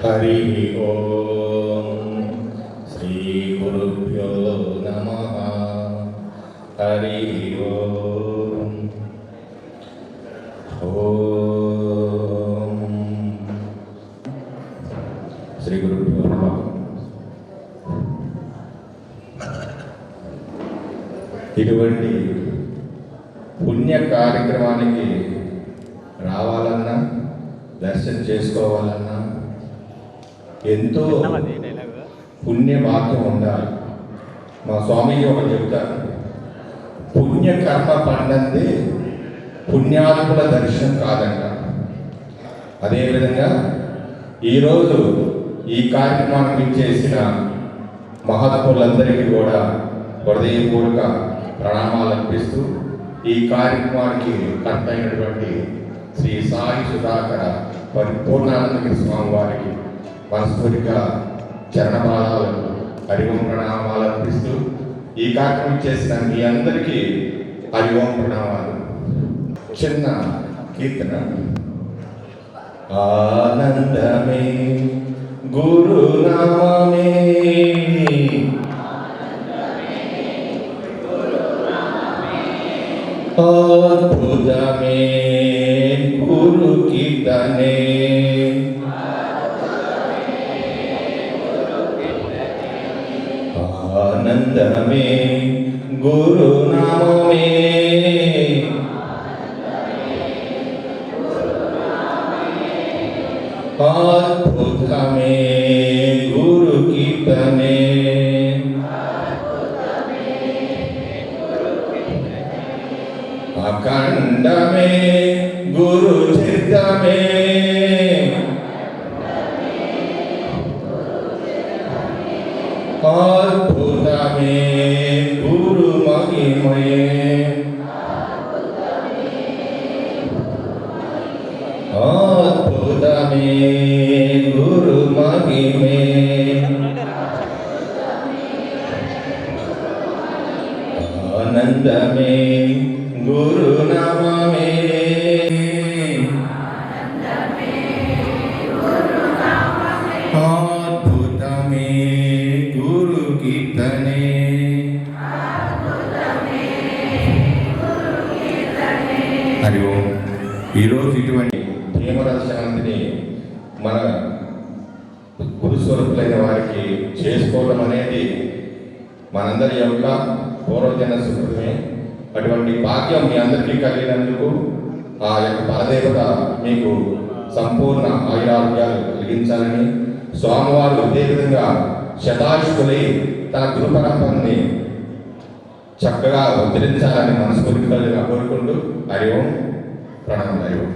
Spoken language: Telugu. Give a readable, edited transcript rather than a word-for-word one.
హరి ఓం శ్రీ గురుభ్యో నమః. హరి ఓం. ఓం శ్రీ గురుభ్యో నమః. ఇటువంటి పుణ్య కార్యక్రమానికి రావాలన్నా, దర్శనం చేసుకోవాలన్నా ఎంతో పుణ్య భాగ్యం ఉండాలి. మా స్వామీజీ ఒకటి చెప్తారు, పుణ్యకర్మ పండంది పుణ్యాత్ముల దర్శనం కాదంట. అదేవిధంగా ఈరోజు ఈ కార్యక్రమానికి చేసిన మహాత్ములందరికీ కూడా హృదయపూర్వక ప్రణామాలు అర్పిస్తూ, ఈ కార్యక్రమానికి కర్త అయినటువంటి శ్రీ సాయి సుధాకర పరిపూర్ణానందగిరి స్వామి వారికి మనస్ఫూర్తిగా చరణపాదాలకు హరిఓం ప్రణామాలు అర్పిస్తూ, ఈ కార్యక్రమం చేసిన మీ అందరికీ హరిఓం ప్రణామాలు. చిన్న కీర్తన. ఆనందమే గురునామే, అద్భుతమే గురు కీర్తనే, ఆనందమే గురునామే, అద్భుతమే గురు కీర్తనే, అఖండమే గురు చిత్తమే, అద్భుతమే గురు మహిమయే, అద్భుతమే గురు మహిమే, ఆనందమే గురు నామమే, అద్భుతమే గురు కీర్తనే. హరి ఓం. ఈరోజు ఇటువంటి భీమరసశాంతిని మన గురుస్వరూపులైన వారికి చేసుకోవడం అనేది మనందరి యొక్క పూర్వజన సుకృతమే. అటువంటి భాగ్యం మీ అందరికీ కలిగినందుకు ఆ యొక్క పరదేవత మీకు సంపూర్ణ ఆయురారోగ్యాలు కలిగించాలని, స్వామివారు ఇదే విధంగా శతాయుష్కులై తన గురు పరంపరని చక్కగా ఉద్ధరించాలని మనస్ఫూర్తిగా కోరుకుంటూ హరి ఓం ప్రణామం. హరి ఓం.